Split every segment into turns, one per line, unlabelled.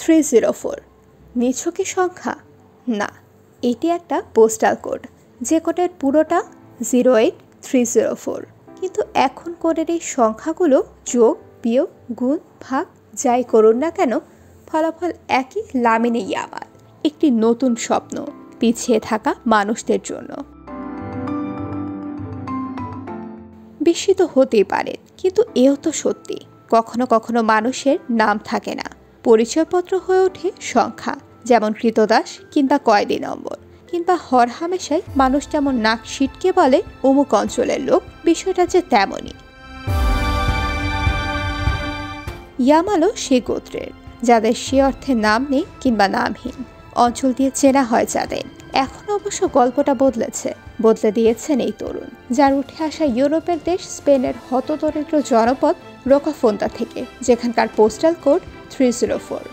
304 নিছকই সংখ্যা না, এটি একটা পোস্টাল কোড, যে কোডের পুরোটা 08304। কিন্তু এখন কোডের এই সংখ্যাগুলো যোগ বিয়োগ গুণ ভাগ যাই করুন না কেন, ফলাফল একই। লামিনে ইয়ামাল একটি নতুন স্বপ্ন পিছিয়ে থাকা মানুষদের জন্য। বিস্মিত হতেই পারে, কিন্তু এও তো সত্যি, কখনো কখনো মানুষের নাম থাকে না, পরিচয়পত্র হয়ে ওঠে সংখ্যা, যেমন কৃতদাস কিংবা কয়েদি নম্বর, কিংবা হরহামেশাই মানুষ যেমন নাক সিটকে বলে অমুক অঞ্চলের লোক, বিষয়টা যে তেমনই। ইয়ামালও সে গোত্রের, যাদের সে অর্থে নাম নেই কিংবা নামহীন, অঞ্চল দিয়ে চেনা হয় যাদের। এখন অবশ্য গল্পটা বদলে দিয়েছেন এই তরুণ, যার উঠে আসা ইউরোপের দেশ স্পেনের হতদরিদ্র জনপদ রোকাফোন্তা থেকে, যেখানকার পোস্টাল কোড 304।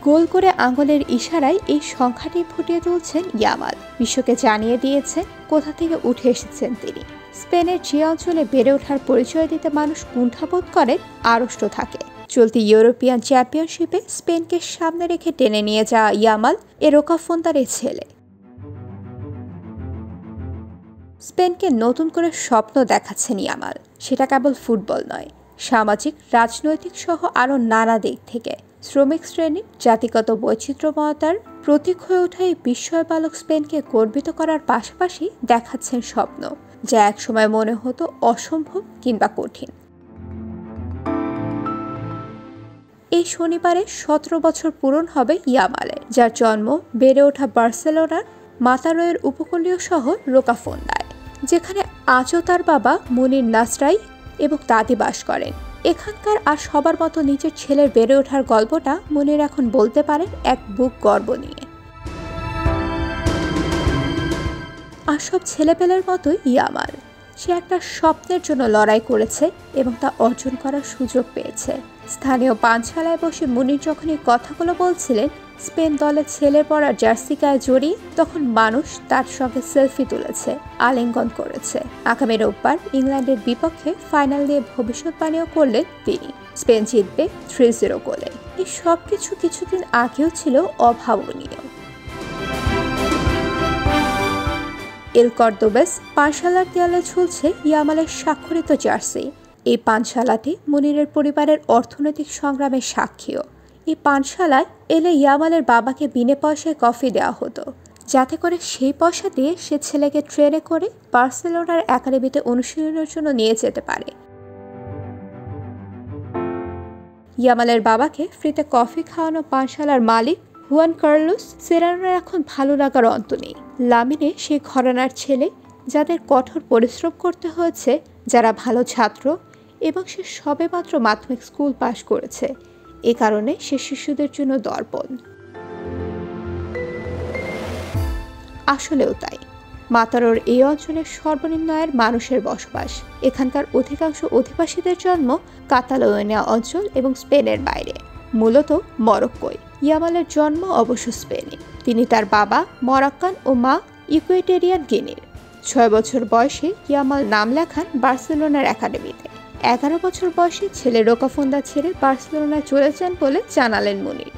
গোল করে আঙুলের ইশারায় এই সংখ্যাটি ফুটিয়ে তুলছেন ইয়ামাল, বিশ্বকে জানিয়ে দিয়েছেন কোথা থেকে উঠে এসেছেন তিনি। স্পেনের যে অঞ্চলে বেড়ে ওঠার পরিচয় দিতে মানুষ কুণ্ঠাবোধ করে, আড়ষ্ট থাকে। চলতি ইউরোপিয়ান চ্যাম্পিয়নশিপে স্পেনকে সামনে রেখে টেনে নিয়ে যাওয়া ইয়ামাল এ রোকাফোন্তার ছেলে। স্পেনকে নতুন করে স্বপ্ন দেখাচ্ছেন ইয়ামাল, সেটা কেবল ফুটবল নয়, সামাজিক, রাজনৈতিক সহ আরও নানা দিক থেকে। শ্রমিক শ্রেণীর জাতিগত বৈচিত্র্যময়তার প্রতীক হয়ে ওঠা এই বিস্ময় বালক স্পেনকে গর্বিত করার পাশাপাশি দেখাচ্ছেন স্বপ্ন, যা একসময় মনে হতো অসম্ভব কিংবা কঠিন। এই শনিবারে 17 বছর পূরণ হবে ইয়ামালের, যার জন্ম বেড়ে ওঠা বার্সেলোনার মাতারোয়ের উপকূলীয় শহর রোকাফোন্দায়, যেখানে আজও তার বাবা মুনির নাসরাই এবং দাদি বাস করেন। এখানকার আর সবার মতো নিজের ছেলের বেড়ে ওঠার গল্পটা মুনির এখন বলতে পারেন এক বুক গর্ব নিয়ে। আর সব ছেলেপেলের মতোই ইয়ামাল, সে একটা স্বপ্নের জন্য লড়াই করেছে এবং তা অর্জন করার সুযোগ পেয়েছে। স্থানীয় পানশালায় বসে মুনির যখন এই কথাগুলো বলছিলেন, স্পেন দলের ছেলের পরা জার্সি গায়ে জড়িয়ে, তখন মানুষ তার সঙ্গে সেলফি তুলেছে, আলিঙ্গন করেছে। আগামী রোববার ইংল্যান্ডের বিপক্ষে ফাইনাল দিয়ে ভবিষ্যৎবাণীও করলেন তিনি, স্পেন জিতবে 3-0 গোলে। এই সবকিছু কিছুদিন আগেও ছিল অভাবনীয়। এল কর্দোবাস পানশালার দেয়ালে ঝুলছে ইয়ামালের স্বাক্ষরিত জার্সি। এই পানশালাটি মুনিরের পরিবারের অর্থনৈতিক সংগ্রামের সাক্ষীও। এই পানশালায় এলে ইয়ামালের বাবাকে বিনে পয়সায় কফি দেওয়া হতো, যাতে করে সেই পয়সা দিয়ে সে ছেলেকে ট্রেনে করে বার্সেলোনার একাডেমিতে অনুশীলনের জন্য নিয়ে যেতে পারে। ইয়ামালের বাবাকে ফ্রিতে কফি খাওয়ানো পানশালার মালিক হুয়ান কার্লোস সেরানোর এখন ভালো লাগার অন্ত নেই। লামিনে সেই ঘরানার ছেলে, যাদের কঠোর পরিশ্রম করতে হয়েছে, যারা ভালো ছাত্র, এবং সে সবেমাত্র মাধ্যমিক স্কুল পাশ করেছে। এ কারণে সে শিশুদের জন্য দর্পণ। আসলেও তাই, মাতারোর এই অঞ্চলের সর্বনিম্ন আয়ের মানুষের বসবাস। এখানকার অধিকাংশ অধিবাসীদের জন্ম কাতালোনিয়া অঞ্চল এবং স্পেনের বাইরে, মূলত মরক্কোয়। ইয়ামালের জন্ম অবশ্য স্পেনে। তিনি তার বাবা মরক্কান ও মা ইকুয়েটেরিয়ান গিনির। 6 বছর বয়সে ইয়ামাল নাম লেখান বার্সেলোনার একাডেমিতে। 11 বছর বয়সে ছেলে রোকাফোন্দা ছেড়ে বার্সেলোনায় চলে যান বলে জানালেন মুনির।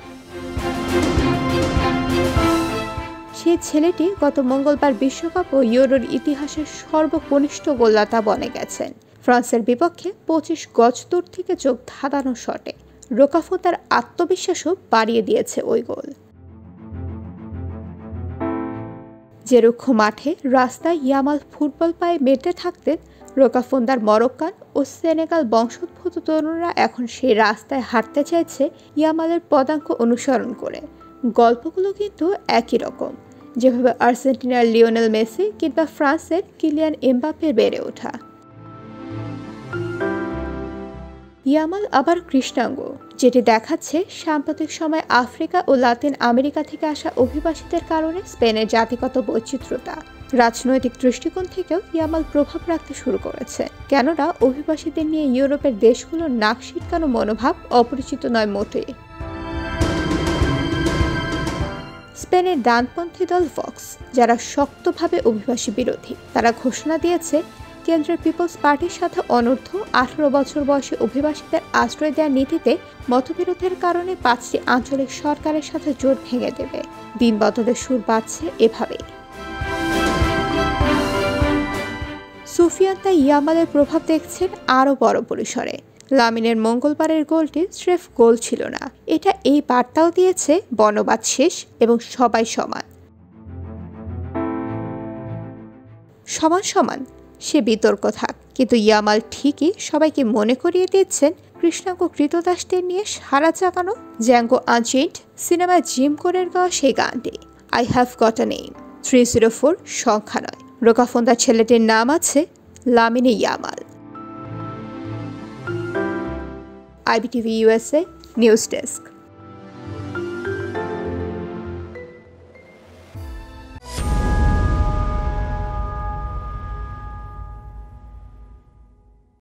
সেই ছেলেটি গত মঙ্গলবার বিশ্বকাপ ও ইউরোর ইতিহাসের সর্বকনিষ্ঠ গোলদাতা বনে গেছেন। ফ্রান্সের বিপক্ষে 25 গজ দূর থেকে চোখ ধাঁধানো শটে রোকাফোন্দার আত্মবিশ্বাসও বাড়িয়ে দিয়েছে ওই গোল। যে রুক্ষ মাঠে রাস্তায় ইয়ামাল ফুটবল পায়ে মেতে থাকতেন, রোকাফোন্দার মরক্কান ও সেনেগাল বংশোদ্ভূত তরুণরা এখন সেই রাস্তায় হাঁটতে চাইছে ইয়ামালের পদাঙ্ক অনুসরণ করে। গল্পগুলো কিন্তু একই রকম, যেভাবে আর্জেন্টিনার লিওনেল মেসি কিংবা ফ্রান্সের কিলিয়ান এমবাপ্পের বেড়ে ওঠা। ইয়ামাল আবার কৃষ্ণাঙ্গ, যেটি দেখাচ্ছে সাম্প্রতিক সময় আফ্রিকা ও লাতিন আমেরিকা থেকে আসা অভিবাসীদের কারণে স্পেনের জাতিগত বৈচিত্র্যতা। রাজনৈতিক দৃষ্টিকোণ থেকেও ইয়ামাল প্রভাব রাখতে শুরু করেছে, কেননা অভিবাসীদের নিয়ে ইউরোপের দেশগুলোর নাক সিটকানো মনোভাব অপরিচিত নয় মোটেই। স্পেনের ডানপন্থী দল ভক্স, যারা শক্তভাবে অভিবাসী বিরোধী, তারা ঘোষণা দিয়েছে কেন্দ্রের পিপলস পার্টির সাথে অনূর্ধ্ব 18 বছর বয়সী অভিবাসীদের আশ্রয় দেওয়ার নীতিতে মতবিরোধের কারণে 5টি আঞ্চলিক সরকারের সাথে জোট ভেঙে দেবে। দিন বদলের সুর বাজছে এভাবেই। সুফিয়ান তাই ইয়ামালের প্রভাব দেখছেন আরও বড় পরিসরে। লামিনের মঙ্গলবারের গোলটি স্রেফ গোল ছিল না, এটা এই বার্তাও দিয়েছে বর্ণবাদ শেষ এবং সবাই সমান। সমান সমান সে বিতর্ক থাক, কিন্তু ইয়ামাল ঠিকই সবাইকে মনে করিয়ে দিচ্ছেন কৃষ্ণাঙ্গ কৃতদাসদের নিয়ে সারা জাগানো জ্যাঙ্গো আনচেইনড সিনেমায় জিম কোরের গাওয়া সেই গানটি I have got a name. 304 সংখ্যা নয়, রোকাফোন্দার ছেলেটির নাম আছে Lamine Yamal. IBTV USA news desk.